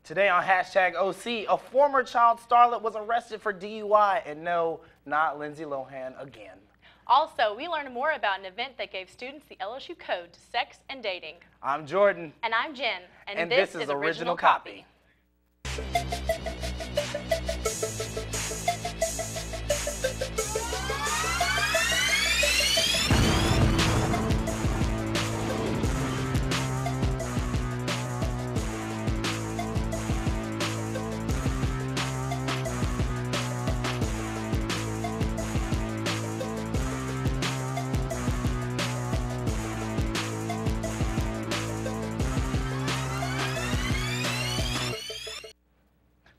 Today on hashtag OC, a former child starlet was arrested for DUI, and no, not Lindsay Lohan again. Also, we learned more about an event that gave students the LSU code to sex and dating. I'm Jordan. And I'm Jen. And this is Original Copy.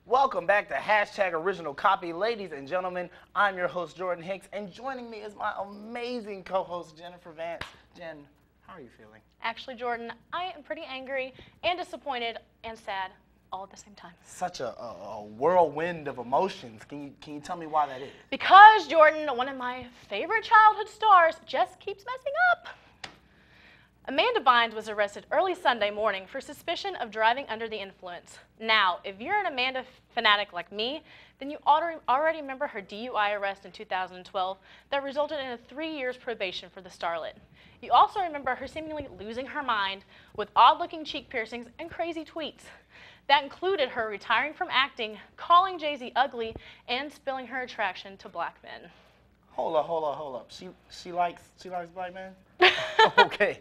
Welcome back to hashtag Original Copy. Ladies and gentlemen, I'm your host, Jordan Hicks, and joining me is my amazing co-host, Jennifer Vance. Jen, how are you feeling? Actually, Jordan, I am pretty angry and disappointed and sad all at the same time. Such a whirlwind of emotions. Can you tell me why that is? Because, Jordan, one of my favorite childhood stars just keeps messing up. Amanda Bynes was arrested early Sunday morning for suspicion of driving under the influence. Now, if you're an Amanda fanatic like me, then you already remember her DUI arrest in 2012 that resulted in a 3 years probation for the starlet. You also remember her seemingly losing her mind with odd-looking cheek piercings and crazy tweets. That included her retiring from acting, calling Jay-Z ugly, and spilling her attraction to black men. Hold up. She likes black men? Okay,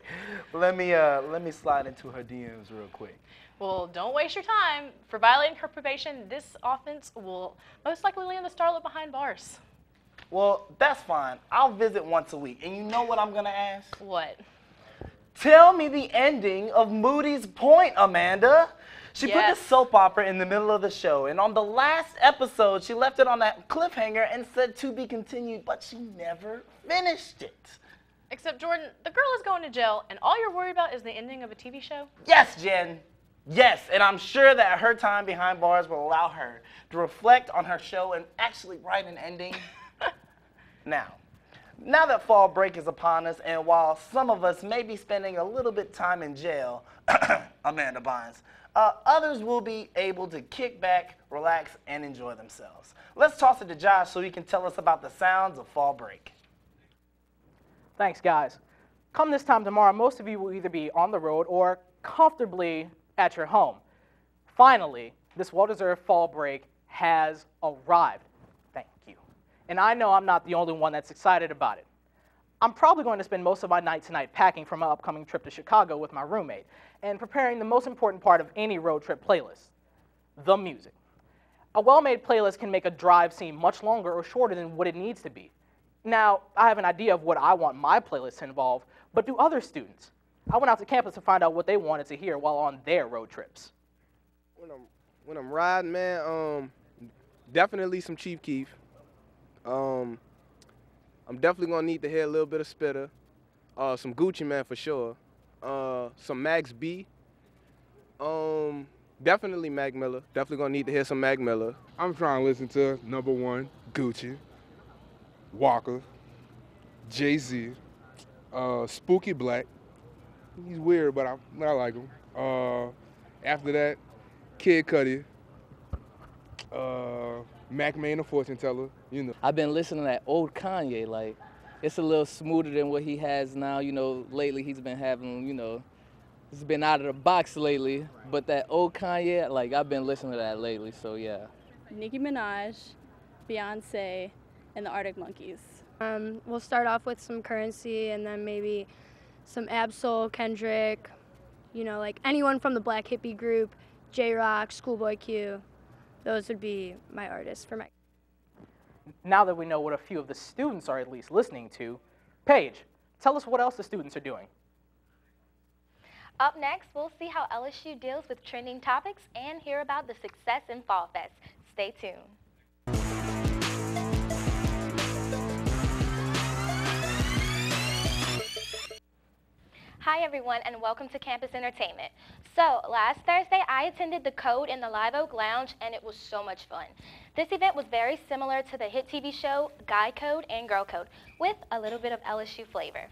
let me slide into her DMs real quick. Well, don't waste your time. For violating her probation, this offense will most likely land the starlet behind bars. Well, that's fine. I'll visit once a week. And you know what I'm gonna ask? What? Tell me the ending of Moody's Point, Amanda. She put the soap opera in the middle of the show, and on the last episode, she left it on that cliffhanger and said to be continued, but she never finished it. Except, Jordan, the girl is going to jail, and all you're worried about is the ending of a TV show? Yes, Jen. Yes, and I'm sure that her time behind bars will allow her to reflect on her show and actually write an ending. Now that fall break is upon us, and while some of us may be spending a little bit time in jail, Amanda Bynes, others will be able to kick back, relax, and enjoy themselves. Let's toss it to Josh so he can tell us about the sounds of fall break. Thanks, guys. Come this time tomorrow, most of you will either be on the road or comfortably at your home. Finally, this well-deserved fall break has arrived. Thank you. And I know I'm not the only one that's excited about it. I'm probably going to spend most of my night tonight packing for my upcoming trip to Chicago with my roommate and preparing the most important part of any road trip playlist, the music. A well-made playlist can make a drive seem much longer or shorter than what it needs to be. Now, I have an idea of what I want my playlist to involve, but do other students? I went out to campus to find out what they wanted to hear while on their road trips. When I'm riding, man, definitely some Chief Keef. I'm definitely gonna need to hear a little bit of Spitter, some Gucci Man for sure, some Max B, definitely Mac Miller. Definitely gonna need to hear some Mac Miller. I'm trying to listen to number one, Gucci, Walker, Jay-Z, Spooky Black. He's weird, but I like him. After that, Kid Cudi, Mac Main, the fortune teller, you know. I've been listening to that old Kanye, like, it's a little smoother than what he has now, you know. Lately he's been having, you know, he's been out of the box lately, but that old Kanye, like, I've been listening to that lately, so yeah. Nicki Minaj, Beyonce, and the Arctic Monkeys. We'll start off with some Currency and then maybe some Absol, Kendrick, you know, like anyone from the Black Hippie group, J-Rock, Schoolboy Q. Those would be my artists for my... Now that we know what a few of the students are at least listening to, Paige, tell us what else the students are doing. Up next, we'll see how LSU deals with trending topics and hear about the success in Fall Fest. Stay tuned. Hi everyone, and welcome to Campus Entertainment. So, last Thursday I attended the Code in the Live Oak Lounge and it was so much fun. This event was very similar to the hit TV show Guy Code and Girl Code, with a little bit of LSU flavor.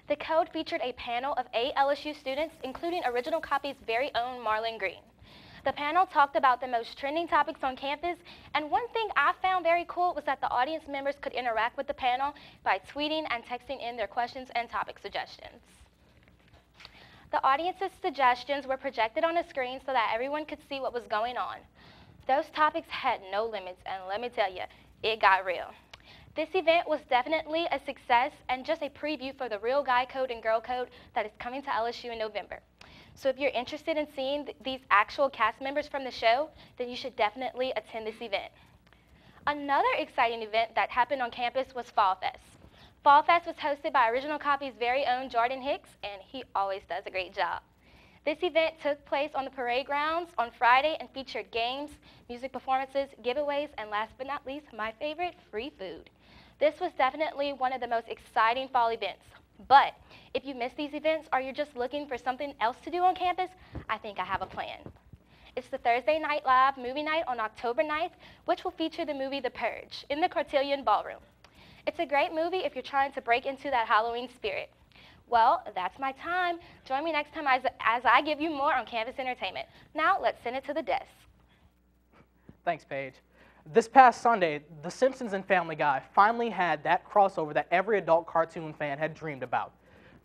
The Code featured a panel of 8 LSU students, including Original Copy's very own Marlon Green. The panel talked about the most trending topics on campus, and one thing I found very cool was that the audience members could interact with the panel by tweeting and texting in their questions and topic suggestions. The audience's suggestions were projected on a screen so that everyone could see what was going on. Those topics had no limits, and let me tell you, it got real. This event was definitely a success and just a preview for the real guy code and girl code that is coming to LSU in November. So if you're interested in seeing these actual cast members from the show, then you should definitely attend this event. Another exciting event that happened on campus was Fall Fest. Fall Fest was hosted by Original Copy's very own Jordan Hicks, and he always does a great job. This event took place on the parade grounds on Friday and featured games, music performances, giveaways, and last but not least, my favorite, free food. This was definitely one of the most exciting fall events. But if you miss these events or you're just looking for something else to do on campus, I think I have a plan. It's the Thursday Night Live movie night on October 9th, which will feature the movie The Purge in the Cotillion Ballroom. It's a great movie if you're trying to break into that Halloween spirit. Well, that's my time. Join me next time as I give you more on campus entertainment. Now, let's send it to the desk. Thanks, Paige. This past Sunday, The Simpsons and Family Guy finally had that crossover that every adult cartoon fan had dreamed about.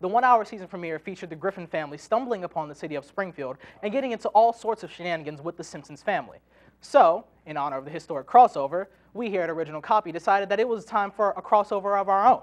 The one-hour season premiere featured the Griffin family stumbling upon the city of Springfield and getting into all sorts of shenanigans with the Simpsons family. So, in honor of the historic crossover, we here at Original Copy decided that it was time for a crossover of our own.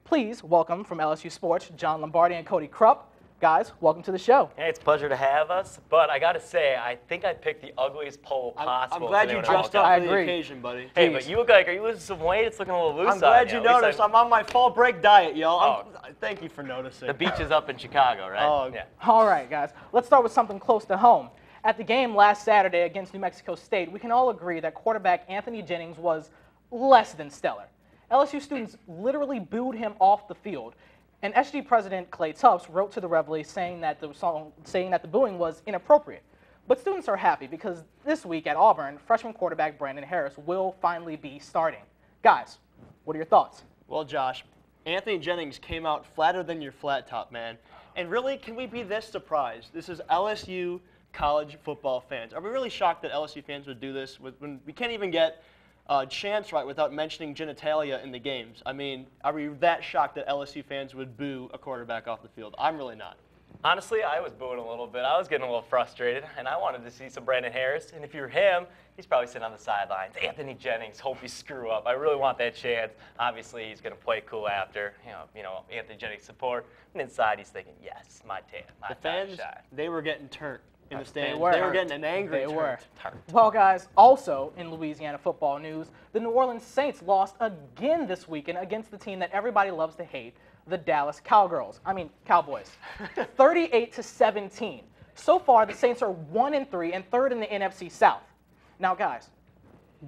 Please welcome from LSU Sports, John Lombardi and Cody Krupp. Guys, welcome to the show. Hey, it's a pleasure to have us, but I gotta say, I think I picked the ugliest pole possible. I'm glad you dressed up for the occasion, buddy. Hey, but you look like, are you losing some weight? It's looking a little loose I'm glad you noticed. I'm on my fall break diet, y'all. Thank you for noticing. The beach is up in Chicago, right? Oh, yeah. All right, guys. Let's start with something close to home. At the game last Saturday against New Mexico State, we can all agree that quarterback Anthony Jennings was less than stellar. LSU students literally booed him off the field. And SG President Clay Tufts wrote to the Reveille saying that the booing was inappropriate. But students are happy because this week at Auburn, freshman quarterback Brandon Harris will finally be starting. Guys, what are your thoughts? Well, Josh, Anthony Jennings came out flatter than your flat top, man. And really, can we be this surprised? This is LSU college football fans. Are we really shocked that LSU fans would do this when we can't even get chance right without mentioning genitalia in the games? I mean, are we that shocked that LSU fans would boo a quarterback off the field? I'm really not. Honestly, I was booing a little bit. I was getting a little frustrated, and I wanted to see some Brandon Harris. And if you're him, he's probably sitting on the sidelines. Anthony Jennings, hope you screw up. I really want that chance. Obviously, he's going to play cool after. You know, Anthony Jennings support. And inside, he's thinking, yes, my time. The fans, they were getting turned in the stands. They were getting an angry turn. Well, guys, also in Louisiana football news, the New Orleans Saints lost again this weekend against the team that everybody loves to hate, the Dallas Cowboys. 38-17. So far, the Saints are 1-3 and third in the NFC South. Now, guys,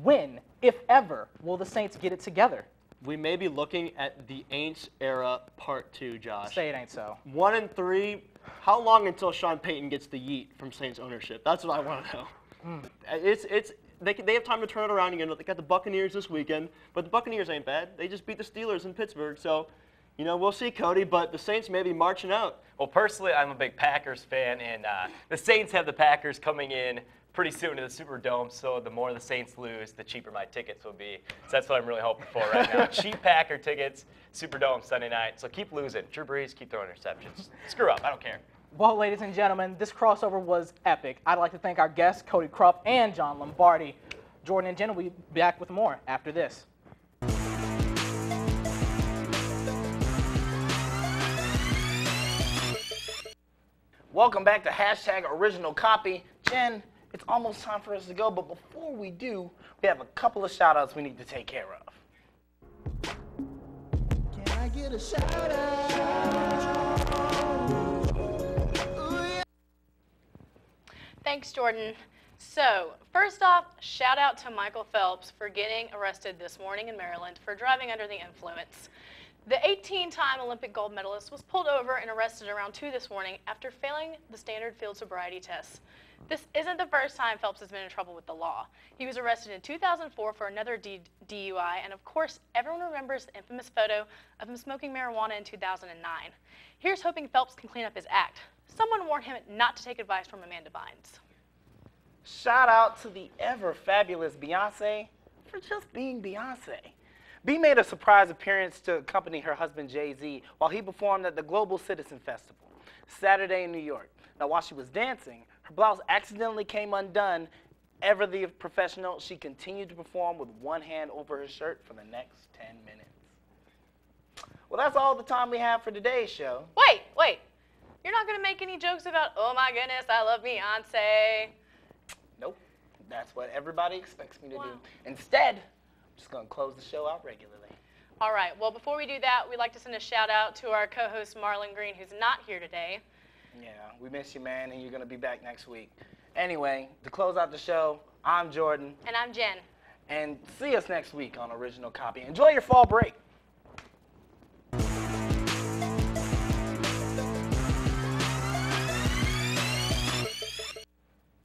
when, if ever, will the Saints get it together? We may be looking at the Aints era part 2, Josh. Say it ain't so. 1-3. How long until Sean Payton gets the yeet from Saints ownership? That's what I want to know. They have time to turn it around again. They got the Buccaneers this weekend, but the Buccaneers ain't bad. They just beat the Steelers in Pittsburgh, so we'll see, Cody. But the Saints may be marching out. Well, personally, I'm a big Packers fan, and the Saints have the Packers coming in pretty soon to the Superdome, so the more the Saints lose, the cheaper my tickets will be. So that's what I'm really hoping for right now. Cheap Packer tickets, Superdome Sunday night. So keep losing. Drew Brees, keep throwing interceptions. Screw up. I don't care. Well, ladies and gentlemen, this crossover was epic. I'd like to thank our guests, Cody Krupp and John Lombardi. Jordan and Jenna will be back with more after this. Welcome back to #Original Copy. Jen, it's almost time for us to go, but before we do, we have a couple of shout-outs we need to take care of. Can I get a shout-out? Thanks, Jordan. So, first off, shout out to Michael Phelps for getting arrested this morning in Maryland for driving under the influence. The 18-time Olympic gold medalist was pulled over and arrested around 2 this morning after failing the standard field sobriety tests. This isn't the first time Phelps has been in trouble with the law. He was arrested in 2004 for another DUI, and of course, everyone remembers the infamous photo of him smoking marijuana in 2009. Here's hoping Phelps can clean up his act. Someone warned him not to take advice from Amanda Bynes. Shout out to the ever fabulous Beyonce for just being Beyonce. B made a surprise appearance to accompany her husband Jay-Z while he performed at the Global Citizen Festival, Saturday in New York. Now, while she was dancing, her blouse accidentally came undone. Ever the professional, she continued to perform with one hand over her shirt for the next 10 minutes. Well, that's all the time we have for today's show. Wait. You're not going to make any jokes about, oh my goodness, I love Beyonce. Nope. That's what everybody expects me to do. Instead, I'm just going to close the show out regularly. All right. Well, before we do that, we'd like to send a shout out to our co-host Marlon Green, who's not here today. Yeah, we miss you, man, and you're going to be back next week. Anyway, to close out the show, I'm Jordan. And I'm Jen. And see us next week on Original Copy. Enjoy your fall break.